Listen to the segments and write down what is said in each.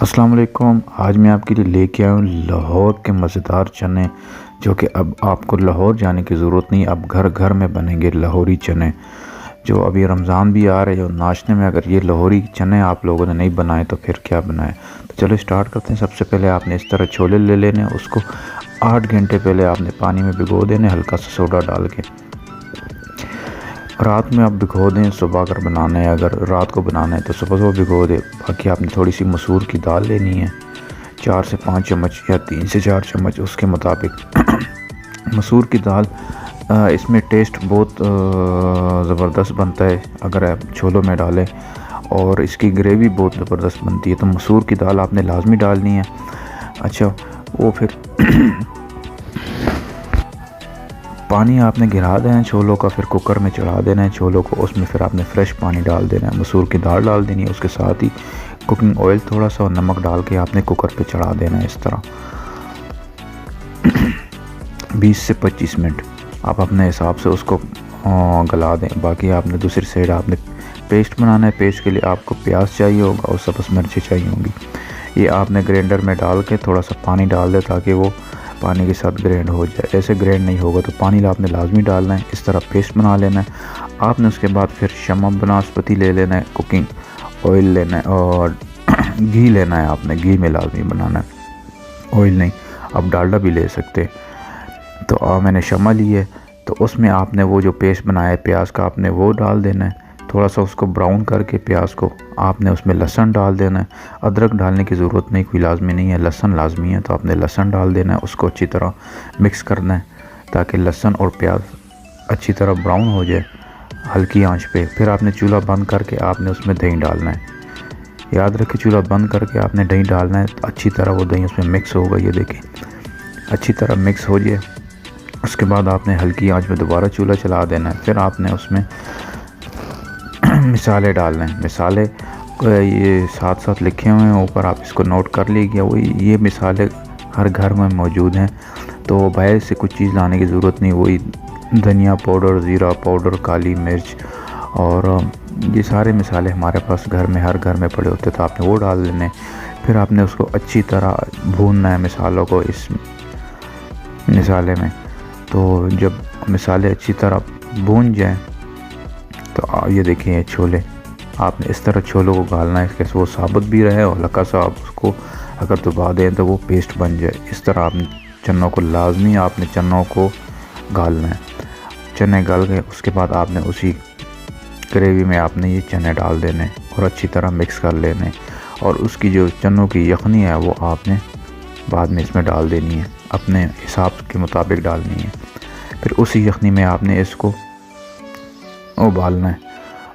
अस्सलाम वालेकुम। आज मैं आपके लिए लेके आया हूँ लाहौर के मज़ेदार चने, जो कि अब आपको लाहौर जाने की ज़रूरत नहीं, अब घर घर में बनेंगे लाहौरी चने। जो अभी रमज़ान भी आ रहे हैं और नाश्ते में अगर ये लाहौरी चने आप लोगों ने नहीं बनाए तो फिर क्या बनाए। तो चलो स्टार्ट करते हैं। सबसे पहले आपने इस तरह छोले ले लेने, उसको 8 घंटे पहले आपने पानी में भिगो देने, हल्का सा सोडा डाल के। रात में आप भिगो दें, सुबह अगर बनाना है, अगर रात को बनाना है तो सुबह सुबह भिगो दें। बाकी आपने थोड़ी सी मसूर की दाल लेनी है, 4 से 5 चम्मच या 3 से 4 चम्मच उसके मुताबिक। मसूर की दाल इसमें टेस्ट बहुत ज़बरदस्त बनता है अगर आप छोलों में डालें, और इसकी ग्रेवी बहुत ज़बरदस्त बनती है। तो मसूर की दाल आपने लाजमी डालनी है। अच्छा, वो फिर पानी आपने गिरा देना है छोलों का, फिर कुकर में चढ़ा देना है छोलों को। उसमें फिर आपने फ्रेश पानी डाल देना है, मसूर की दाल डाल देनी है, उसके साथ ही कुकिंग ऑयल थोड़ा सा और नमक डाल के आपने कुकर पे चढ़ा देना है। इस तरह 20 से 25 मिनट आप अपने हिसाब से उसको गला दें। बाकी आपने दूसरी साइड आपने पेस्ट बनाना है। पेस्ट के लिए आपको प्याज चाहिए होगा और सब्ज़ मिर्ची चाहिए होंगी। ये आपने ग्राइंडर में डाल के थोड़ा सा पानी डाल दें ताकि वो पानी के साथ ग्राइंड हो जाए। ऐसे ग्राइंड नहीं होगा तो पानी आपने लाजमी डालना है। इस तरह पेस्ट बना लेना है आपने। उसके बाद फिर शमा बनास्पति ले लेना है, कुकिंग ऑयल लेना है और घी लेना है। आपने घी में लाजमी बनाना है, ऑयल नहीं, आप डालडा भी ले सकते। तो मैंने शमा ली है, तो उसमें आपने वो जो पेस्ट बनाया है प्याज का आपने वो डाल देना है। थोड़ा सा उसको ब्राउन करके प्याज को आपने उसमें लहसुन डाल देना है। अदरक डालने की ज़रूरत नहीं, कोई लाजमी नहीं है, लहसुन लाजमी है, तो आपने लहसुन डाल देना है। उसको अच्छी तरह मिक्स करना है ताकि लहसुन और प्याज अच्छी तरह ब्राउन हो जाए हल्की आंच पे। फिर आपने चूल्हा बंद करके आपने उसमें दही डालना है। याद रखें, चूल्हा बंद करके आपने दही डालना है, अच्छी तरह वो दही उसमें मिक्स होगा। ये देखें, अच्छी तरह मिक्स हो जाए। उसके बाद आपने हल्की आंच में दोबारा चूल्हा चला देना है। फिर आपने उसमें मिसाले डालने हैं। मिसाले ये साथ साथ लिखे हुए हैं ऊपर, आप इसको नोट कर लीजिए। वो ये मिसाले हर घर में मौजूद हैं, तो बाहर से कुछ चीज़ लाने की ज़रूरत नहीं। वही धनिया पाउडर, ज़ीरा पाउडर, काली मिर्च और ये सारे मिसाले हमारे पास घर में हर घर में पड़े होते, तो आपने वो डाल लेने। फिर आपने उसको अच्छी तरह भूनना है मिसालों को इस मिसाले में। तो जब मिसाले अच्छी तरह भून जाएं तो ये देखिए, ये छोले आपने इस तरह छोलों को गालना है कि वो साबुत भी रहे और हल्का सा आप उसको अगर दबा दें तो वो पेस्ट बन जाए। इस तरह आपने चनों को लाजमी आपने चनों को गालना है। चने गाल के उसके बाद आपने उसी ग्रेवी में आपने ये चने डाल देने और अच्छी तरह मिक्स कर लेने। और उसकी जो चनों की यखनी है वो आपने बाद में इसमें डाल देनी है, अपने हिसाब के मुताबिक डालनी है। फिर उसी यखनी में आपने इसको उबालना है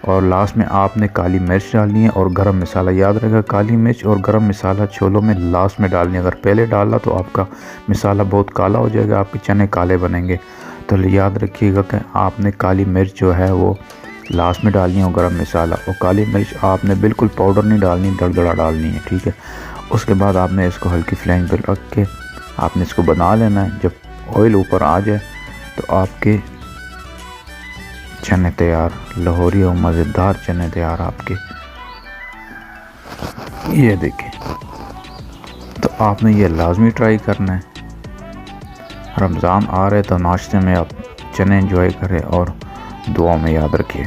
और लास्ट में आपने काली मिर्च डालनी है और गरम मसाला। याद रखेगा, काली मिर्च और गरम मसाला छोलों में लास्ट में डालनी है। अगर पहले डाला तो आपका मसाला बहुत काला हो जाएगा, आपके चने काले बनेंगे। तो याद रखिएगा कि आपने काली मिर्च जो है वो लास्ट में डालनी है और गरम मसाला। और काली मिर्च आपने बिल्कुल पाउडर नहीं डालनी, दरदरा डालनी है, ठीक है। उसके बाद आपने इसको हल्की फ्लेम पर रख के आपने इसको बना लेना है। जब ऑयल ऊपर आ जाए तो आपके चने तैयार, लाहौरी और मज़ेदार चने तैयार आपके। ये देखें, तो आपने ये लाजमी ट्राई करना है। रमज़ान आ रहे तो नाश्ते में आप चने एंजॉय करें और दुआ में याद रखिए।